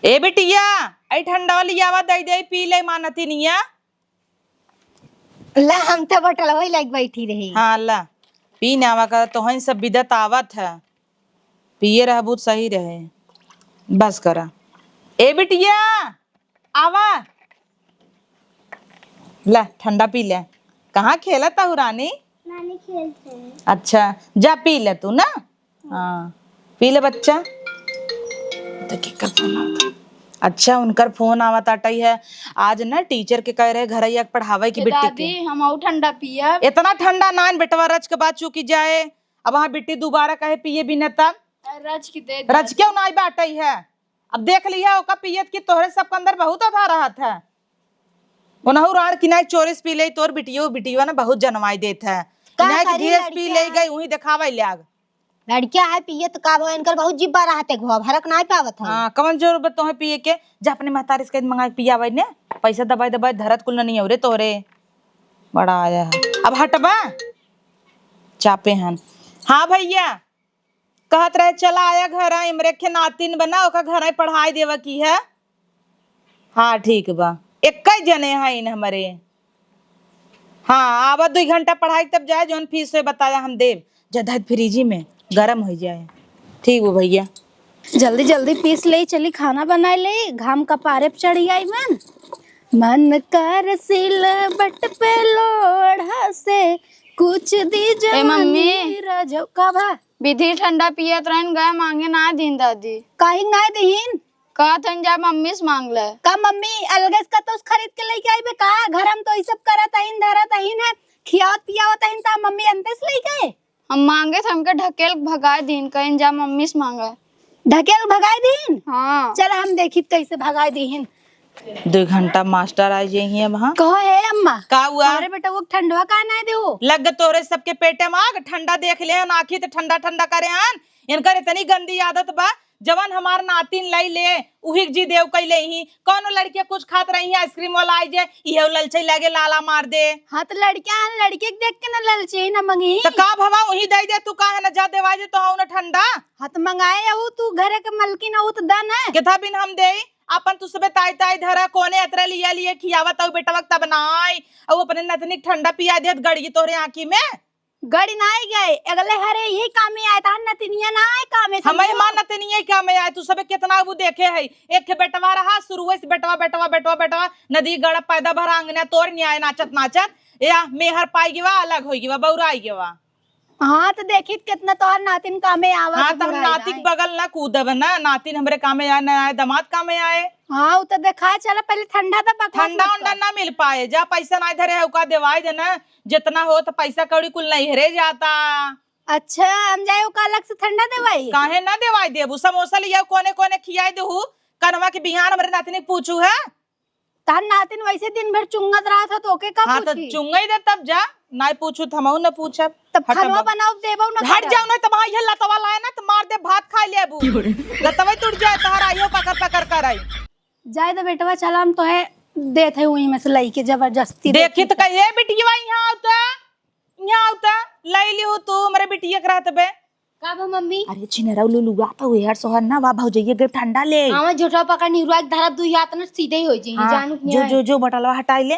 ए बिटिया आई ठंडा वाली आवा दे दे पी ले मानती निया। ला हम तो बटल वही लाइक बैठी रही। हाँ ला पी नावा का तो हन सब बिदत आवत है, पिए रह बहुत सही रहे। बस करा ए बिटिया आवा ला ठंडा पी ले। कहाँ खेला था रानी? नानी खेलते हैं। अच्छा जा पी ले तू ना। हाँ पी ले बच्चा। तो फोन आता। अच्छा उनकर फोन आवत आटई है। आज ना टीचर के कह रहे घर आइया पढ़ावे की बिट्टी दादी हम और ठंडा पिया। इतना ठंडा ना बेटवा रच के बाद चूकी जाए। अब वहाँ बिट्टी दोबारा कहे पिए बिना तब रच की दे रच क्यों ना बाटई है। अब देख लिया ओका पियत की तोहरे सबके अंदर बहुत था रहा था। उनहु राड़ किनाई चोरिस पी ले तोर बिटियो ना बहुत जनवाई देत है। किनाई की धीरे पी ले गई वही दिखावे लाग। लड़किया है पिए तो का इनकर बहुत जिब्बा रहते घो भरक नहीं पावत है। हां कवन जोर तो है पिए के जा अपने महतारी से मंगा पियावे ने पैसा दबाई दबाई धरत कुल नहीं औरे तोरे बड़ा आया है। अब हटबा चापे हन। हाँ भैया कहत रहे चला आया घर इमरे के नातिन बना ओका घर पढ़ाई देवा की है। हाँ ठीक बा एक जने है इन हमारे। हाँ आवा 2 घंटा पढ़ाई तब जाए जोन फीस है बताया हम देव जदा फ्रिजी में गरम हो जाए। ठीक वो भैया जल्दी जल्दी पीस ले चली खाना बनाए ले घाम का पारे पे चढ़ी आई मन कर सिल बट पे लोढ़ा से कुछ दीजिए मम्मी राजो का भा विधि ठंडा पियत रहन गए मांगे ना दिन दादी काहे नहीं दहीन का थन जा मम्मी से मांग ले का मम्मी अलगस का तो खरीद के लेके आई बे का घर हम तो ई सब करत हईन धरत हईन है खियावत पियावत हईन ता मम्मी अंते से लेके आए। हम मांगे थे हमके ढकेल भगाए दिन कहीं जा मम्मी से मांगा ढकेल भगाई दीन। हाँ चल हम देखित कैसे भगाई दीन। 2 घंटा मास्टर आ जाइए वहाँ कहो है अम्मा का हुआ? अरे बेटा वो ठंडवा का नहीं देओ लग तोरे सबके पेटे में आग ठंडा देख ले आखी तो ठंडा ठंडा करे हन। इनकर इतनी गंदी आदत बा जवन हमार नातिन लाई ले उही जी देव कैले ही कौन लड़कियां कुछ खात रही है आइसक्रीम वाला आई जे इहे ललचे लगे लाला मार दे। हाँ तो लड़कियां लड़के के देख के न ललचे न मंगी तो का भवा वही दे दे तू काहे न जा देवा जे तो हऊ न ठंडा। हाँ तो मंगाए हो तू घरे के मलकिन हो तो दन है केथा बिन हम दे अपन तू सबे ताई ताई धरा कोने अतरे लिया लिए खियावत औ बेटा वक्त बनाई और अपने नतनी ठंडा पिया देत गड़ी तोरे आंखी में गड़ी ना गए अगले हरे यही काम में आया था नतनिया ना आए काम में हमें मान नतनी क्या में आए तू सबे कितना वो देखे है। एक के बेटवा रहा शुरू से बेटवा बेटवा बेटवा बेटवा नदी गड़ा पैदा भरा आंगने तोर न्याय नाचत नाचत या मेहर पाई गिवा अलग होई गिवा बौराई गिवा। हाँ तो देखित कितना तोहर नातिन कामे आवा। हाँ तो हम नातिक बगल ना कूदब ना नातिन हमरे कामे आए ना आए दामाद कामे आए। हाँ वो तो देखा चला पहले ठंडा था ठंडा उंडा ना मिल पाए जा पैसा ना धरे है उका देवाई देना जितना हो तो पैसा कौड़ी कुल नहीं हरे जाता। अच्छा हम जाए का अलग से ठंडा देवाई काहे ना देवाई देबू समोसा लिया कोने कोने खियाई देहू कनवा के बिहान हमरे नातिन पूछू है। तार नातिन वैसे दिन भर चुंगत रहा था तो के का हाँ तो चुंगई दे तब जा ना पूछू थमऊ न पूछब तब खानवा बनाओ देबो न हट जाओ ना तब ये लतवा लाए ना तो मार दे भात खा लेबू लतवा टूट जाए तहरा आइयो पकड़ पकड़ कर आई जाए तो बेटवा चला हम तो है देत है वही में से लई के जबरदस्ती देखी तो कहिए बिटिया यहाँ आवता लई ली हो तू मेरे बिटिया के रहत बे का बा मम्मी। अरे छिनरा लुलु आता हुए यार सोहर ना वा भौजइए गे ठंडा ले हां झोटा पकड़ निरुआ धरा दु हाथ न सीधे ही हो जी जानू जो जो जो बटलवा हटाई ले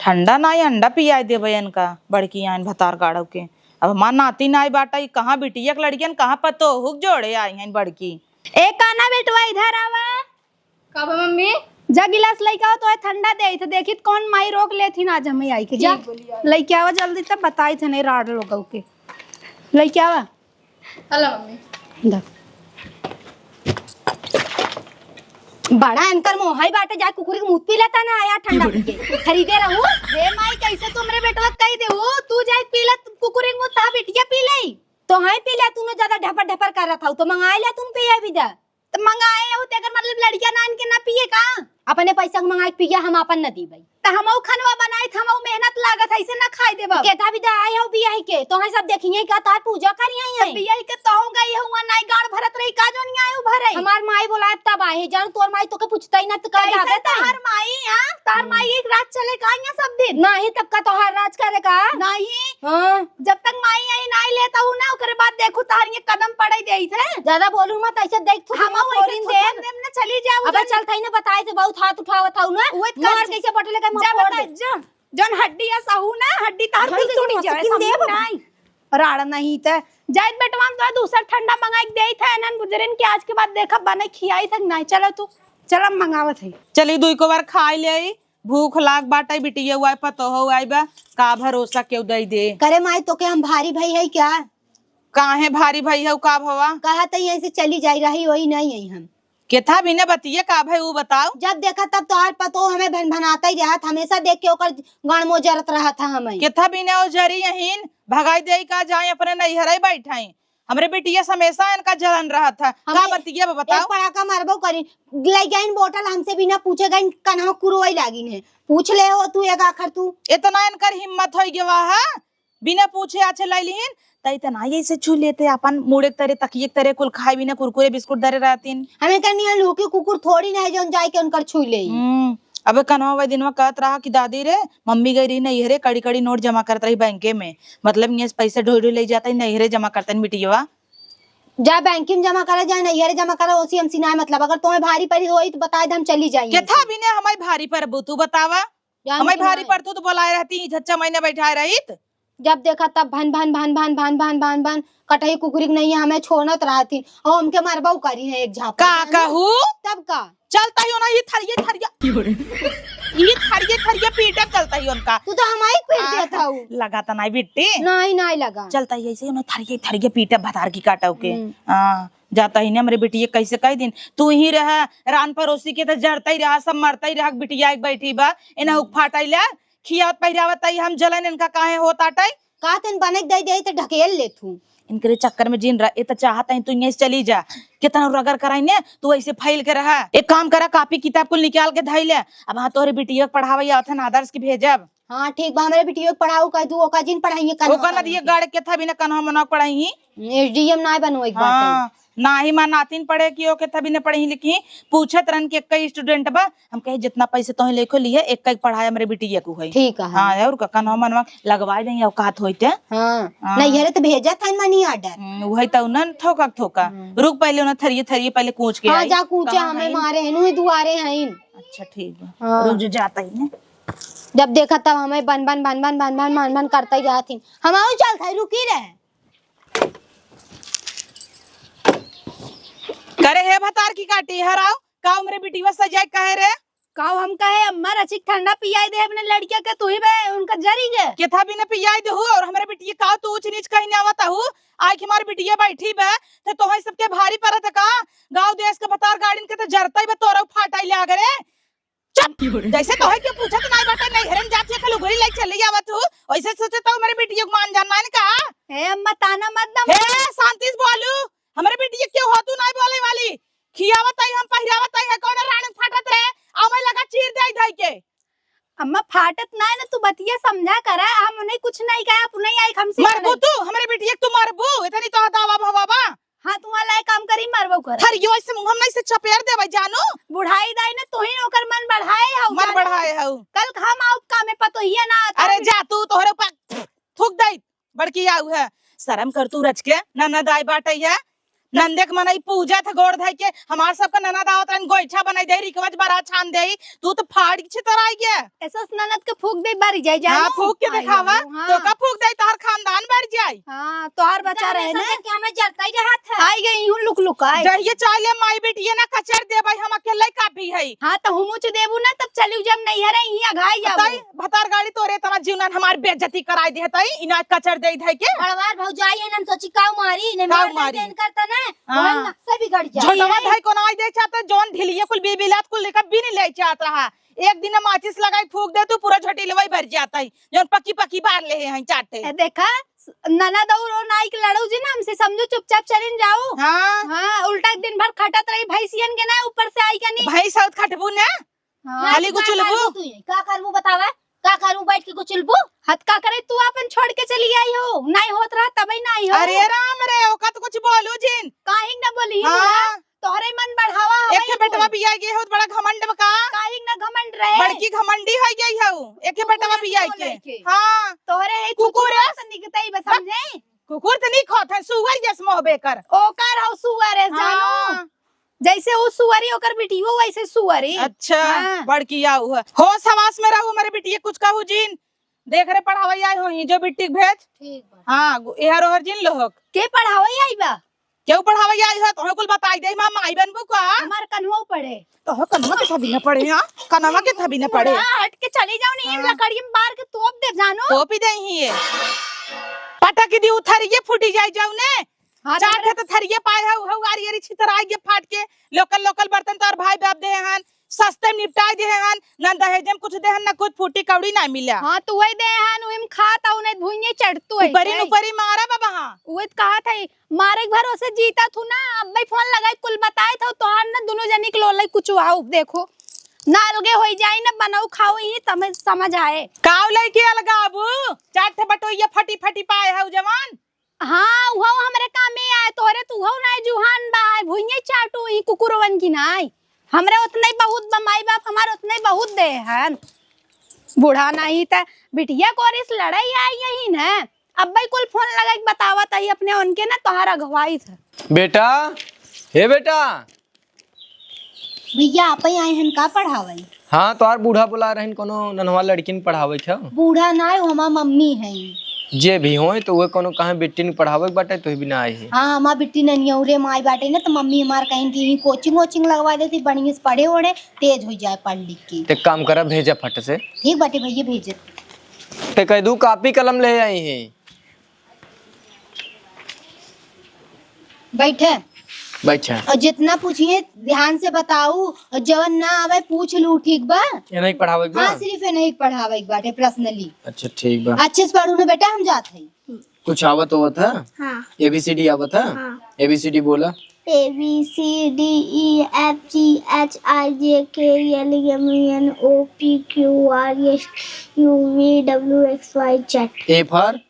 ठंडा ना अंडा पियाई दे बयन का बड़की आन भतार गाड़व के। अब मां नाती नाई बाटा कहां बिटिया के लड़कियन कहां पतो हुक जोड़े आई हैं बड़की। एक काना बेटवा इधर आवा का बा मम्मी जा गिलास लेके आओ तो है ठंडा दे थे देखित कौन माई रोक ले थी ना आज हम आई के जा लेके आवा जल्दी तब बताई थे नहीं राड लोगों के लेके आवा। हेलो मम्मी बड़ा इनकर मोहाई बाटे जा कुकुरी के मुंह पी लेता ना आया ठंडा पी के खरीदे रहू रे माई कैसे तुमरे बेटवा कह दे हो तू जाई पी ले कुकुरी के मुंह ता बिटिया पी ले तो हां पी ले तूने ज्यादा ढपर ढपर कर रहा था तो मंगाए ले तुम पिए भी जा तो मंगाए हो तेकर मतलब लड़कियां नान के ना पिए का अपने पैसा के मंगाए पिया हम अपन न दी भाई त हमऊ खनवा बनाई हमऊ मेहनत लागत ऐसे ना खाई देबा केता भी दा आए हो बियाह के तो है सब देखिए का तार पूजा करिए है बियाह के तो हो गई हुआ नाई गाड़ भरत रही का जोनी आयो भरे हमार माई बोलाए तब आए जान तोर माई तो के पूछता ही ना तो कह जाबे तार माई हां तार माई एक रात चले का यहां सब दिन नहीं तब का तोहार राज करे का नहीं हां जब तक माई आई नाई लेता हूं ना ओकरे बाद देखो तार ये कदम पड़े देई थे ज्यादा बोलू मत ऐसे देख तू हमऊ ऐसे देम ना जाऊ अब चल थई ना बताए थे बहुत हाथ उठावत हूं ना मार कैसे बटले का जा बता जा जन हड्डी या सहू ना हड्डी तार कुल टूट जाए समझ नहीं राड़ नहीं त जाइत बेटवान तो दूसरा ठंडा मंगाई दे था नन गुजरन के आज के बाद देखा बने खियाई तक नहीं चला तू चल मंगावत है चली दुई को बार खाई ले भूख लाग बाटा बिटिया हुआ पतो हो आई बा का भरोसा क्यों दई दे करे माई तो के हम भारी भाई है क्या काहे भारी भाई है का भवा कहा तो यहीं से चली जाई रही वही नहीं है हम केथा बिने बतिए का भाई वो बताओ जब देखा तब तोहार पतो हमें भन भनाता ही रहा हमेशा देख के ओकर गणमो जरत रहा था हमें केथा बिने ओ जरी यहीन भगाई दे का जाए अपने नैहरे बैठाई हमरे बेटिया हमेशा इनका जलन रहा था का बतिए बताओ एक पड़ाका मारबो करी ले गईन बोतल हमसे बिना पूछे गईन कन्हा कुरोई लागिन है पूछ ले हो तू एक आखर तू इतना इनकर हिम्मत होई गवा है बिना पूछे आछे लैलिन तई तना ऐसे छू लेते अपन मुड़े तरे तकिए तरे कुल खाई बिना कुरकुरे बिस्कुट दरे रहतीन हमें करनी लूकी कुकुर थोड़ी ना जोन जाए के उनकर छू ले अबे कन्हा वही दिन में कहत रहा कि दादी रे मम्मी गई रही नैहरे कड़ी कड़ी नोट जमा करत रही बैंके में मतलब ये पैसे ढोई ढोई ले जाता है नैहरे जमा करते मिटियवा जा बैंक में जमा करे जा नैहरे जमा करे ओसी हम सिनाए मतलब अगर तुम्हें भारी पड़ी होई तो बता दे हम चली जाएंगे केथा बिने हमारी भारी पर तू बतावा हमारी भारी पर तू तो बुलाए रहती झच्चा महीने बैठाए रही जब देखा तब भन भन भन भन भन भन भन भन कटही कुकुरी नहीं हमें छोड़त रहती और हमके मरबऊ करी है एक झापा का कहू तब का चलता ही ना ये थरिया पीटे चलता ही उनका तू तो हमारी पीट दिया था लगाता नहीं बिट्टी नहीं लगा चलता ही ऐसे ना थरिया पीटे भतार की काटव के जाता ही ना मेरे बिटिया कैसे कई दिन तू ही रहा रान पड़ोसी के तो जड़ता ही रहा सब मरता ही रहा बिटिया एक बैठी बा इन्हें हुक फाटाई ला खियावत पहिरावत हम जलन इनका काहे होता टाई का तन बने दे दे तो ढकेल ले तू इनके चक्कर में जिन रहा ये तो चाहता है तू यहीं से चली जा कितना रगड़ कराई ने तू ऐसे फैल के रहा एक काम करा कॉपी किताब को निकाल के धई ले अब हाँ तोहरे बिटिया पढ़ावे आथन आदर्श की भेजब हाँ ठीक बा हमारे बिटिया पढ़ाऊ कह तू ओका जिन पढ़ाइए कन ओका नदिए गाड़ के था बिना कन्हा मना पढ़ाई एसडीएम ना बनो एक बात ना ही मां नातिन पढ़े की ओके तभी ने पढ़ी लिखी पूछत रन के कई स्टूडेंट बा हम कहे जितना पैसे तोहे लेखो लिए एक एक पढ़ाया मेरे बिटिया को है ठीक है हां और कका न मनवा लगवाई देंगे औकात होइते हां नहीं हेरे तो भेजा था मनी ऑर्डर वही तो न ठोका रुक पहले न थरिए पहले कूच के हां जा कूचे हमें मारे हनु दुआरे हैं अच्छा ठीक है रुक जाता ही ने जब देखा तब हमें बन करता ही जाती हम आओ चल थे रुकी रहे करे है भतार की काटी हराओ का उमरे बिटिया सजाए कहे रे काव हम कहे अम्मा रचिक ठंडा पियाई दे अपने लड़किया के तू ही बे उनका जरी गे केथा भी न पियाई दे हो और हमारे बिटिया का तू ऊंच नीच कहीं न आवता हो आई कि हमारी बिटिया बैठी बे ते तोहे सबके भारी परत का गांव देश के भतार गाड़िन के तो जरता ही बे तोरा फाटाई ले आगरे चुप जैसे तोहे के पूछत नहीं बाटे नहीं हरन जात से खलु घरी ले चली आवत हो वैसे सोचता हूं मेरे बिटिया को मान जाना है का हे अम्मा ताना मत दम हे शांति से बोलू हमारे बिटिया क्यों हो तू नहीं बोले वाली खियावत आई हम पहिरावत आई है कौन राण फाटत रहे आवे लगा चीर दे धई के अम्मा फाटत नहीं ना तू बतिया समझा करा हम उन्हें कुछ नहीं कहा आप नहीं आई हमसे मरबू तू हमारे बिटिया तू मरबू इतनी तो दावा भवाबा हां तू वाला काम करी मरबो कर हर यो ऐसे हम नहीं से चपेर देबै जानू बुढ़ाई दाई ने तू ही ओकर मन बढ़ाए हौ मन बढ़ाए हौ कल हम आउ काम में पतो ही ना अरे जा तू तोहरे पर थूक दई बड़की आऊ है शर्म कर तू रच के ननद आई बाटई है नंदे के मनई पूजा था गोड़ धाई के हमार सबका ननद आवत रन गोइठा बनाई दे रिकवज बरा छान दे तू तो फाड़ के छितर आई गया ऐसा ननद के फूक दे बारी जाई जानो हां फूक के दिखावा तो का फूक दे तार खानदान बढ़ जाई हां तोहार बचा रहे ना कि हमें जरता ही रहा था आई गई यूं लुक आई जहिए चाले माई बेटी ना कचर दे भाई हम अकेले काफी है हां तो हुमुच देबू ना तब चलियो जब नहीं हरे हिया घाई जाबू तई भतार गाड़ी तोरे तना जीवन हमार बेइज्जती कराई दे तई इना कचर दे धई के बड़वार भौजाई है नन सोची काऊ मारी ने मार दे करता ना हां नक्शा बिगड़ जाए झोटवा भाई को ना आई दे चाहता जोन ढिलिया कुल बेबिलात कुल लेकर भी नहीं ले चाहत रहा एक दिन माचिस लगाई फूक दे तू पूरा झोटिलवाई भर जाता है जोन पक्की बार ले हैं चाटे देखा ननद और नाई के लड़ू जी ना हमसे समझो चुपचाप चलिन जाओ हां हां उल्टा दिन भर खटत रही भैंसियन के ना ऊपर से आई के नहीं भाई साउथ खटबू ना खाली गुचलबू का करबू बतावा का करूं बैठ के गुचलबू हत का करे तू अपन छोड़ के चली आई हो नहीं होत रहा तबई ना आई हो अरे राम रे ओका तो कुछ बोलू जिन काहे न बोली हां तोहरे मन बढ़ावा एक के बेटवा बिया गए हो बड़ा घमंड बका काहे न घमंड रहे बड़की घमंडी हो गई हो एक के बेटवा बिया के हां तोहरे कुकुर निकतई बस समझे कुकुर त नहीं खात है सुअर जस मोहबे कर ओकर हौ सुअर है जानो जैसे वो सुअरी होकर बिटियो वैसे सुअरी। अच्छा हाँ। बड़ किया हुआ होश हवास में रहू मेरे बिटिया कुछ कहू जीन देख रहे पढ़ावई आई हो जो बिट्टी भेज। ठीक बा। हाँ एहर ओहर जिन लोग के पढ़ावई आई बा? क्यों पढ़ावई आई हो तो कुल बताई दे मां माई बनबू का हमार कन्हो पढ़े। तो हो कनवा के थबी न पड़े। हां कनवा के थबी न पड़े। हाँ, हट के चली जाओ नहीं हाँ। लकड़ी में बार के तोप दे जानो। टोपी दे ही है पटक दी उथरिए फूटी जाई जाऊ ने हाँ, चार थे तो थरिए पाए हो आरी आरी छितराई के फाट के लोकल लोकल बर्तन तो और भाई बाप दे हन सस्ते में निपटाई दे हन न दहेज में कुछ दे हन न कुछ फूटी कौड़ी ना मिला। हाँ तो वही दे हन वही में खाता उन्हें भुइये चढ़तू है। ऊपरी ऊपरी मारा बाबा। हां वही कहा था मारे भरोसे जीता थू ना अब भाई फोन लगाई कुल बताए था तो हन ना दोनों जनी के लोलाई कुछ आओ देखो ना अलगे हो जाए ना बनाऊ खाओ ही तमें समझ आए। काव लइके अलगाबू चार थे बटोइया फटी फटी पाए हो जवान। हाँ वो हमरे काम में आए तोरे तू हो ना जुहान बा भुइये चाटू ही कुकुरवन की नाई हमरे उतने ही बहुत बमाई बाप हमारे उतने ही बहुत दे हन बूढ़ा नहीं था बिटिया को इस लड़ाई आई यही ना अब भाई कुल फोन लगा के बतावा था अपने उनके ना तोहारा गवाही था। बेटा हे बेटा भैया आप ही आए हन का पढ़ावई? हाँ तोहार बूढ़ा बुला रहन कोनो ननवा लड़किन पढ़ावे छ बूढ़ा ना है हमार मम्मी है। जे भी होए तो वे कोनो कहां बेटी ने पढ़ावे के बाटे तो भी ना आई है। हाँ हमार बिट्टी ननियौरे माई बाटे ना तो मम्मी हमार कहीं की कोचिंग वोचिंग लगवा देती बढ़िया से पढ़े ओढ़े तेज हो जाए पढ़ लिख के। ते काम करा भेजा फट से। ठीक बाटे भैया भेजे। ते कह दू कॉपी कलम ले आई है। बैठे बैठा और जितना पूछिए ध्यान से बताऊ और जवन ना आवे पूछ लू ठीक बा। ये नहीं पढ़ावे के बा? हाँ सिर्फ नहीं पढ़ावे के बाटे पर्सनली। अच्छा ठीक बा। अच्छे से पढ़ू ना बेटा हम जाते हैं। कुछ आवत होवत है? हाँ एबीसीडी आवत है? हाँ। एबीसीडी बोला। ABCDEFGHIJKLMNOPQRSTUVWXYZ। ए फॉर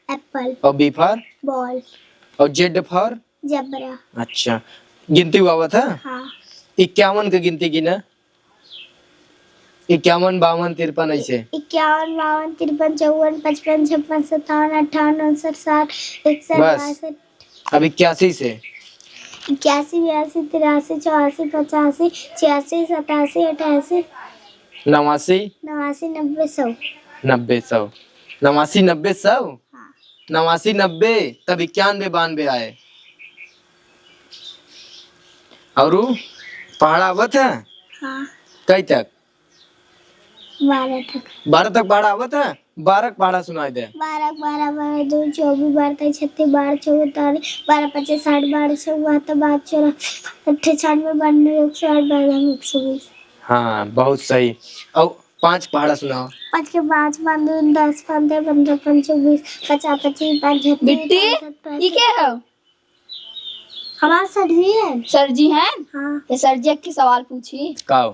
एप्पल और बी फॉर बॉल और जेड फॉर जबरा। अच्छा गिनती आवत है? हाँ 51 की गिनती गिना 51 52 53 ऐसे 51 52 53 54 55 56 57 58 59 60 61 बस। अब 81 से 81 82 83 84 85 86 87 88 89 89 90 100। 90 100 89 90 100 89 90 तब 91 92 आए। और पहाड़ आवत है? हाँ कई तक? 12 तक। 12 तक पहाड़ आवत है? 12 पहाड़ा सुनाई दे। 12 12 12 2 24 12 23 36 12 34 12 25 60 12 74 12 84 98 92 108 92 120। हाँ बहुत सही। और 5 पहाड़ा सुनाओ। 5 के 5 5 10 15 15 25 50 25 55 बिट्टी ये क्या है? हमारा सर जी है। सर जी हैं? हाँ ये सर जी के सवाल पूछिए काओ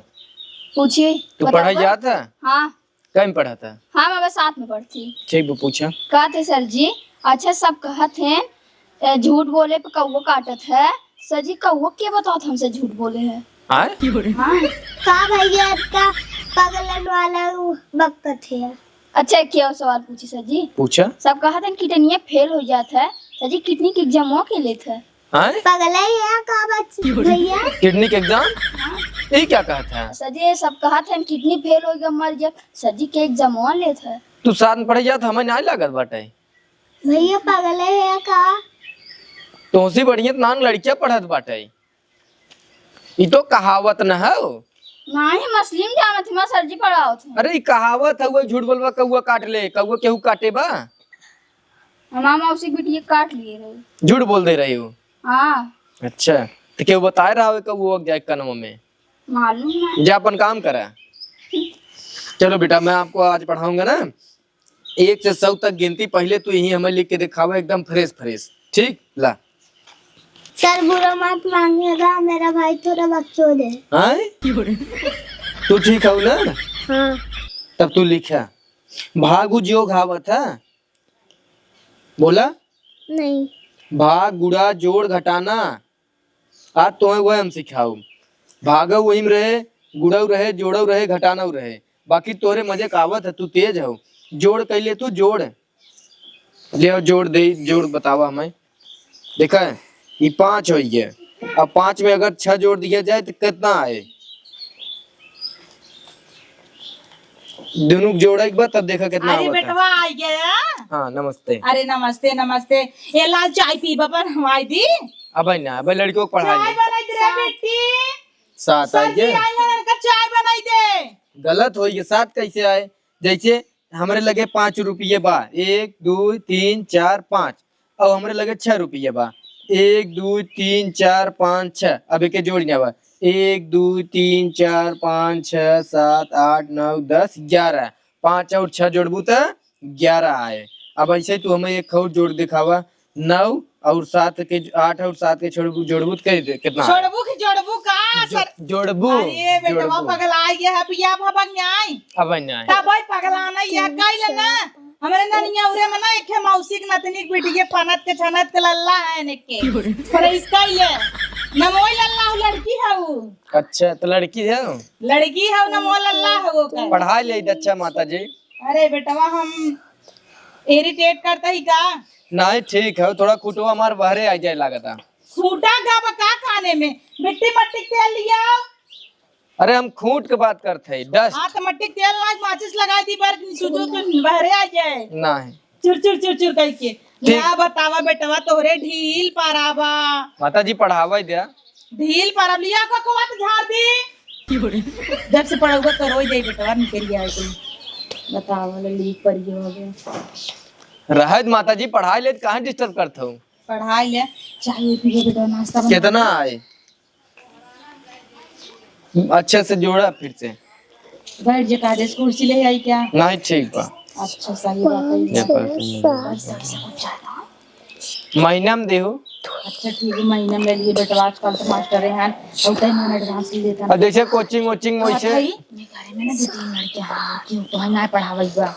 पूछिए। तू पढ़ाई जाता? हाँ कहीं पढ़ाता? हाँ मैं बस साथ में पढ़ती। ठीक वो पूछा। कहते सर जी अच्छा सब कहत हैं झूठ बोले पे कौवा काटत है सर जी कौवा के बताओ हमसे झूठ बोले है? आए? हाँ का भैया का पागलन वाला वक्त है। अच्छा क्या सवाल पूछी सर जी? पूछा। सब कहते हैं किडनी फेल हो जाता है सर जी किडनी के एग्जाम के लिए थे। आए? पगला है का बच्ची भैया। किडनी के एग्जाम? ये क्या कहता है? सर जी सब कहते हैं किडनी फेल हो गया मर गया सर जी के एग्जाम ले थे। तू साथ में पढ़ जात हमें नहीं लागत बाटे। भैया पगला है का तो सी बढ़िया नान लड़कियां पढ़त बाटे। ये तो कहावत न है। नहीं मसलिम जाना थी मैं सर जी पढ़ाओ थे। अरे ये कहावत है वो झूठ बोलवा कौवा काट ले कौवा केहू काटे बा। मामा उसी बिटिया काट लिए रहे। झूठ बोल दे रही हो? हाँ अच्छा तो केहू बताए रहा हो कौवा जाए कनवा में? मालूम है। जा अपन काम करा। चलो बेटा मैं आपको आज पढ़ाऊंगा ना 1 से 100 तक गिनती पहले तू यही हमें लिख के दिखावा एकदम फ्रेश फ्रेश। ठीक ला। सर बुरा मत मानिएगा मेरा भाई थोड़ा बकचोद है। आए? तू ठीक हो ना? हाँ तब तू लिखा भागु जो घावत है बोला नहीं भाग गुड़ा जोड़ घटाना आज तुम्हें वह हम सिखाऊ। भागव वही में रहे गुड़व रहे जोड़व रहे घटानव रहे बाकी तोरे मजे कावत है तू तेज हो। जोड़ कैले तू जोड़ ले जोड़ दे जोड़ बतावा हमें। देखा है ये 5 हो गया अब 5 में अगर 6 जोड़ दिया जाए तो कितना आए? दोनों जोड़ा एक बार तब देखा कितना अरे हुआ था। बेटवा आ गया। हाँ नमस्ते। अरे नमस्ते नमस्ते। ये लाल चाय पी बपन हमारी दी। अब ना अब लड़कियों को पढ़ा चाय दे बनाई दे रे बेटी। साथ सर जी आइए। आई हैं का चाय बनाई दे। गलत हो ये साथ कैसे आए? जैसे हमारे लगे 5 रुपये बा, 1 2 3 4 5, और हमारे लगे 6 रुपये बा, 1 2 3 4 5 6। अब के जोड़ने बा 1 2 3 4 5 6 7 8 9 10 11। 5 और 6 जोड़बू तो 11 आए। अब ऐसे तू हमें एक और जोड़ दिखावा, 9 और 7 के 8 और 7 के जोड़बू तो कितना आए? छोड़बू की जोड़बू का सर। जोड़बू अरे बेटवा पगल आ गया है पिया भबक न्याय। अब ना ता भाई पगलाना या काइले ना। हमरे ननिया उरे में ना एक मौसी के नतनी के बेटी के पनत के छनत के लल्ला है ने के। पर इसका ले न मोई लल्ला लड़की है वो। अच्छा तो लड़की है? लड़की है न मोई लल्ला है वो का। पढ़ा ले अच्छा माता जी। अरे बेटवा हम इरिटेट करता ही का। नहीं ठीक है, थोड़ा कुटवा मार बहरे आ जाए लागता। सूटा का बका खाने में मिट्टी मट्टी तेल लिया। अरे हम खूंट के बात करते हैं, डस्ट हाँ तो मट्टी तेल आज माचिस लगा दी पर सुजो तो बहरे आ जाए। नहीं। चुर चुर चुर चुर कह के क्या बतावा बेटवा तोहरे ढील पारावा। माता जी पढ़ावा दिया। ढील पारा लिया का को बात झाड़ दी। जब से पढ़ा हुआ करो ही दे बेटवा निकल गया है तुम। बतावा लीक पड़ी हो गया। रहत माता जी पढ़ाई ले कहाँ डिस्टर्ब करता हूँ। पढ़ाई ले चाय पिए बेटा नाश्ता बना। कितना आए? अच्छे से जोड़ा फिर से। बैठ जा कागज कुर्सी ले आई क्या। नहीं ठीक बा। अच्छा सही बात है। महीना में देहो। अच्छा ठीक है महीने में लिए बेटा आजकल तो मास्टर हैं और तय में एडवांस ले देता और जैसे कोचिंग वोचिंग वैसे मेरे घर में ना 2-3 लड़के हैं क्यों तो है ना पढ़ावई बा।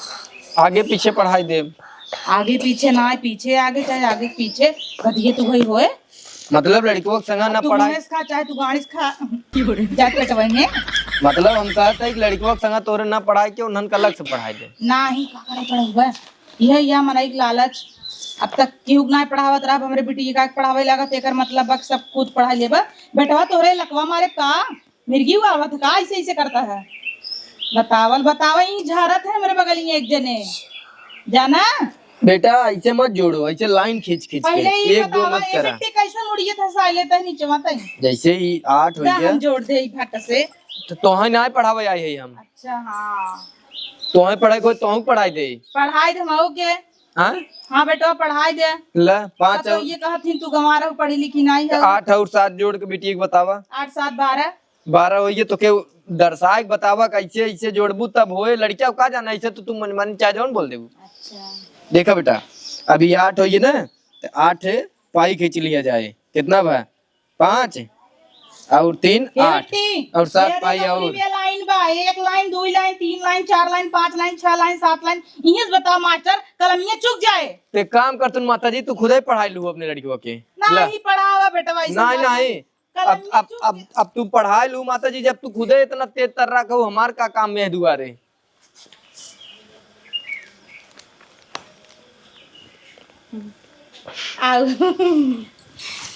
आगे पीछे पढ़ाई दे। आगे पीछे ना पीछे आगे चाहे आगे पीछे गधिए तू वही होए। मतलब लड़कियों के संग ना तू पढ़ाई। भैंस खा चाहे तू गाड़ी खा जात कटवाएंगे। मतलब हम कहते हैं कि लड़कियों के संग तोरे ना पढ़ाई के उन्हन का अलग से पढ़ाई दे। ना ही का करे पढ़ाई यह मनाई के लालच। अब तक केहू ना पढ़ावत रहा हमरे बेटी का पढ़ावे लागत एकर मतलब बक सब खुद पढ़ाई लेबा। बेटवा तोरे लकवा मारे का मिर्गी आवत का ऐसे ऐसे करता है। बतावल बतावा ही झारत है मेरे बगल में एक जने जाना। बेटा ऐसे मत जोड़ो, ऐसे लाइन खींच खींच के पहले ही 1 2 बतावा मत ये करा। मिट्टी कैसे मुड़िए था साइले तक नीचे मत आई। जैसे ही 8 हो गया हम जोड़ दे फट से। तो तोहे ना पढ़ावे आई है हम। अच्छा हाँ तोहे पढ़ाई को तोहू पढ़ाई दे। पढ़ाई दे मऊ के। हाँ हाँ बेटा पढ़ाई दे। ला 5 तो ये कहती तू गंवा रहा पढ़ी लिखी नहीं है। 8 और 7 जोड़ के बेटी एक बतावा। 8 7 12 12 होइए तो के दर्शाए बतावा कैसे ऐसे जोड़बू तब होए। लड़किया का जाना ऐसे तो तुम मनमानी चाह जाओ बोल देबू। अच्छा देखा बेटा अभी 8 होइए ना तो 8 पाई खींच लिया जाए। कितना बा 5 और 3 8 और 7 पाई और लाइन बा 1 line 2 line 3 line 4 line 5 line 6 line 7 line इहे बता मास्टर कलमिया चुक जाए। ते काम कर तुम माता जी तू खुद ही पढ़ाई लू अपने लड़कियों के। नहीं पढ़ावा बेटा भाई नहीं नहीं अब तू पढ़ाई लू माता जी। जब तू खुद ही इतना तेज तर रहा हो हमार का काम में है दुआरे।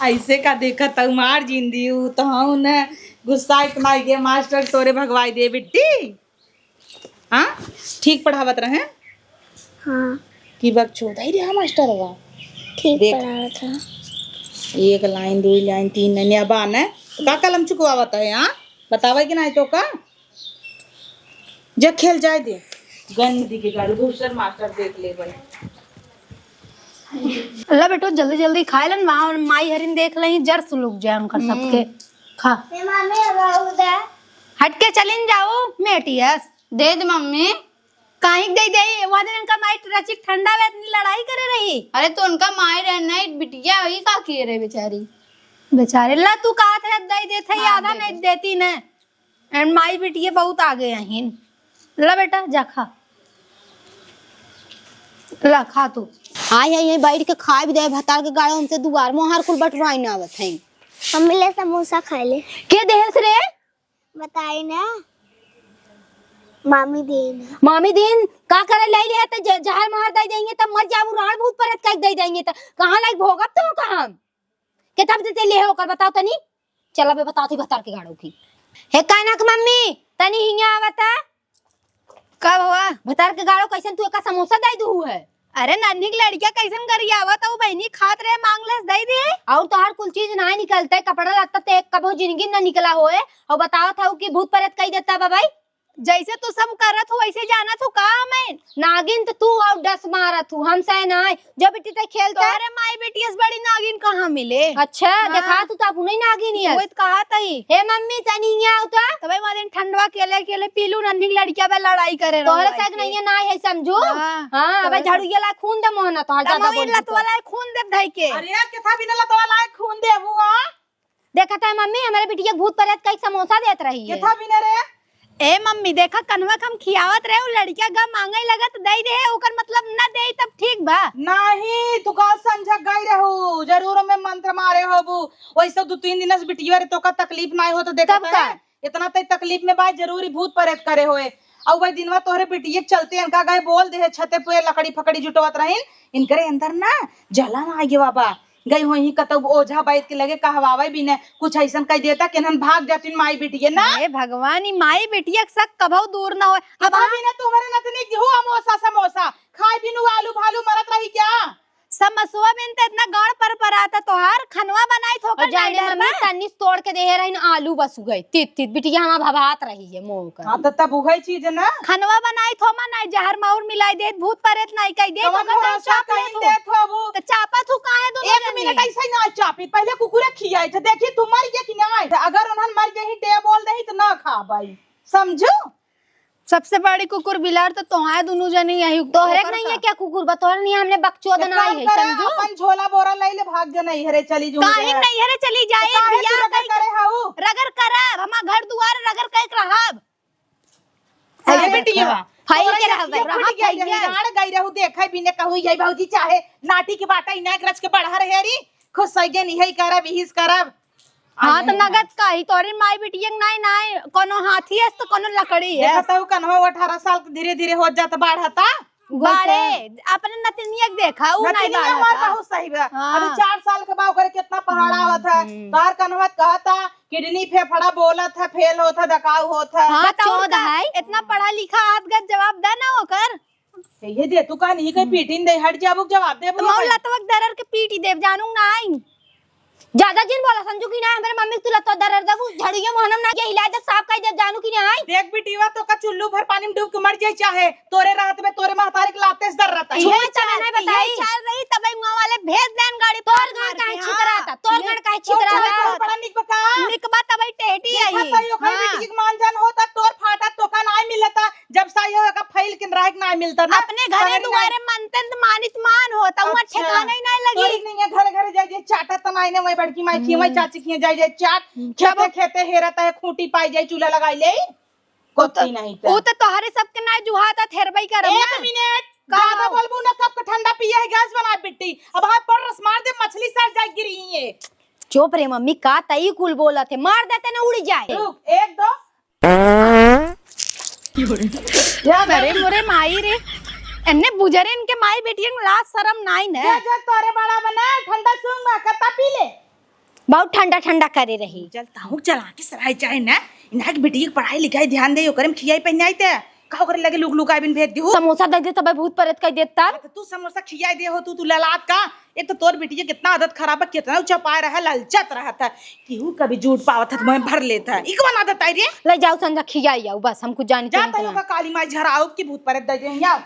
ऐसे का देखा तू मार जिंदी तो हूं न गुस्सा इतना गया मास्टर तोरे भगवाई दे बिट्टी। हाँ ठीक पढ़ावत रहे। हाँ की बक छोड़ ही रहा मास्टर हुआ ठीक देख। पढ़ा रहा था। 1 लाइन 2 लाइन 3 लाइन अब आना है तो का कलम चुकवावत है। यहाँ बतावा कि नहीं तो का जब खेल जाए दे गंद दिखेगा दूसर मास्टर देख ले भाई। अल्लाह बेटो जल्दी जल्दी खाए लन वहाँ माई हरिन देख लही जर सुलुक जाए उनका सबके खा। हट के चलिन जाओ मेटियस दे दे मम्मी। काहे दे दे वहाँ दिन उनका माई रचिक ठंडा में इतनी लड़ाई करे रही। अरे तो उनका माई रहना है बिटिया वही का किए रे बेचारी। बेचारे ला तू कहा था दे देते ही आधा नहीं देती न। एंड माई बिटिया बहुत आगे हैं। ला बेटा जा खा ला खा तू। हाँ यही बैठ के खा भी दे भतार के गाड़ो हमसे दुआर मोहर कुल बटवाई ना आवत है। मम्मी ले समोसा खा ले। के देहस रे बताई ना मामी देन। मामी दिन का करे ले ले त जहर मार दे देंगे त मर जाबू राण भूत परत कह दे देंगे त कहां लाइक भोगब तो कहां कितना देते ले होकर बताओ तनी। चला बे बताओ थी भतार के गाड़ो की। हे कानक मम्मी तनी हिया आवता। कब हुआ? भतार के गाड़ो कैसन तू एक समोसा दे दू है। अरे नन्ही की लड़किया कैसन करी आवत वो बहनी खात रहे मांगलेस दे दे। और तो हर कुल चीज ना निकलता है, कपड़ा लगता ते एक कबो जिंदगी ना निकला होए। और बताओ था कि भूत प्रेत कही देता बाबाई। जैसे तू सब करत हो वैसे जाना तू का मैं नागिन तो तू और डस मारत हूँ हमसे ना जो बेटी ते खेलता। तोरे माई बेटियस बड़ी नागिन कहाँ मिले? अच्छा देखा तू तो नहीं नागिन है। वो कहा तई हे मम्मी तनी यहाँ उता तो भाई मादिन ठंडवा केले केले पीलू नन्ही की लड़किया पे लड़ाई करे तोहरे सग नहीं है ना है समझो। हां अब झाड़ू ये ला खून दे मोहना तो हटा दे बोल लत वाला खून दे ढाई के। अरे किथा बिना लत वाला खून दे हुआ देखा था मम्मी हमारे बिटिया भूत प्रेत का समोसा देत रही है। किथा बिना रे ए मम्मी देखा कन्वा हम खियावत रहे उ लड़किया गा मांगे लगा तो दे दे ओकर मतलब ना दे तब ठीक बा। नहीं तू का समझ गई रहू जरूर में मंत्र मारे होबू वैसे 2-3 दिन से बिटिया रे तो का तकलीफ ना हो तो देखा है इतना तक तकलीफ में बा जरूरी भूत प्रेत करे होए और वही दिनवा तोहरे बिटिया के चलते इनका गए बोल दे छते पे लकड़ी फकड़ी जुटवत रहिन इनकरे अंदर ना जलन आ गई बाबा गई वही कतौ ओझा बैठ के लगे कहवावे भी ने कुछ ऐसा कह देता कि हम भाग जातिन माई बिटिया ना। ए भगवान माई बेटिया सक कभौ दूर ना हो। अब भी ना तुम्हारे नतनी गेहूं समोसा समोसा खाए बिनु आलू भालू मरत रही क्या समसुआ बिन त इतना गाड़ पर आता तोहार खनवा बनाई थोकर जाने मम्मी तन्नी तोड़ के दे रही आलू बस गए तित तित बिटिया हमार भभात रही है मोह का। हां त तब वही चीज ना खनवा बनाई थो मा नहीं जहर माउर मिलाई दे भूत प्रेत नहीं कह दे कवन भरोसा कहीं दे थोबू तो चापा थू काहे दोनों एक मिनट ऐसे ना चापी पहले कुकुरे खियाई थे देखी तू मर गई कि नहीं अगर उन्हन मर गई डे बोल दही तो ना खा भाई समझो। सबसे बड़ी कुकुर बिलार तो तोहाय दोनों जनी यही तोहरे नहीं है क्या कुकुर बतौर नहीं हमने बकचोद बनाई है समझो। अपन झोला बोरा ले ले भाग जा नहीं हरे चली जू काहे नहीं हरे चली जाए बिया करे हाऊ रगर करब हमा घर दुआर रगर कइक रहब। अरे बेटिया फाइल के रहब गाड़ गई रहू देखै बिने कहू यही भौजी चाहे नाटी के बाटा इना रच के बढ़ा रहे री खुश सगे नहीं करब हिस करब। हां तो नगद का ही तोरी माई बिटिया नहीं नहीं कोनो हाथी है तो कोनो लकड़ी है। देखता हूं कन्वा 18 साल धीरे धीरे हो जाता बढ़ता बारे अपने नतनिया देखा उ नहीं बाढ़ता बहुत सही बा अभी 4 साल के बाद करे कितना पहाड़ आवत है तार कन्वा कहता किडनी फेफड़ा बोलत है फेल होत है दकाव होत है। हां चौद है इतना पढ़ा लिखा आदगत जवाब दे ना होकर ये दे तू का नहीं कहीं पीटिन दे हट जाबू जवाब दे मौला तवक दरर के पीटी देव जानू नहीं ज्यादा जिन बोला समझू की ना हमारे मम्मी तू लतो दरर दबू झड़िए मोहनम ना के हिला दे साफ कह दे जानू की ना देख बिटिया तो का चुल्लू भर पानी में डूब के मर जाए चाहे तोरे रात में तोरे महतारी के लाते से डर रहता ये चल नहीं बताई चल रही तब मुआ वाले भेज देन गाड़ी तोर घर काहे छितराता तोर घर काहे छितराता बड़ा निक बका निक बात तब टेटी आई देखा तो ओखर बिटिया के मान जान होता तोर फाटा तो का नहीं मिलता जब साई हो का फाइल के राह नहीं मिलता ना अपने घरे दुआरे मनतन मानित मान होता उमर ठिकाना ही नहीं लगी नहीं है घर घर जाए चाटा तनाई ने मैं बड़की माई खी मैं चाची खी जाए चाट खेते खेते हेरता है खूंटी पाई जाए चूल्हा लगाई ले कोती नहीं वो तो तोहरे सबके ना जुहाता थेरबई कर एक मिनट ज्यादा बोलबू ना कब का ठंडा पिया है गैस बना बिट्टी अब हाथ पर रस मार दे मछली सड़ जाए गिरी है। चुप रे मम्मी का तई कुल बोला थे मार देते ना उड़ जाए रुक एक दो या मेरे मोरे माई रे एने बुजरे इनके माई बेटियन लाज शरम नहीं ने जा तोरे बड़ा बना ठंडा सूंग में कता पी ले बहुत ठंडा ठंडा करे रही चलता हूं चला के सराय चाहे ना इना के बेटी की पढ़ाई लिखाई ध्यान दे ओकरे में खियाई पहनाई ते का करे लगे लुक लुकाई बिन भेज दियो समोसा दे दे तब भूत प्रेत कह देता तू समोसा खियाई दे हो तू ललाट का एक तो तोर बेटी कितना आदत खराब है कितना ऊंचा पाए रहा ललचत रहा था केहू कभी झूठ पावत है मैं भर लेता है इकवन आदत आई रे ले जाओ संजा खियाई आओ बस हमको जानी जाता होगा काली माई झराओ की भूत प्रेत दे दे यार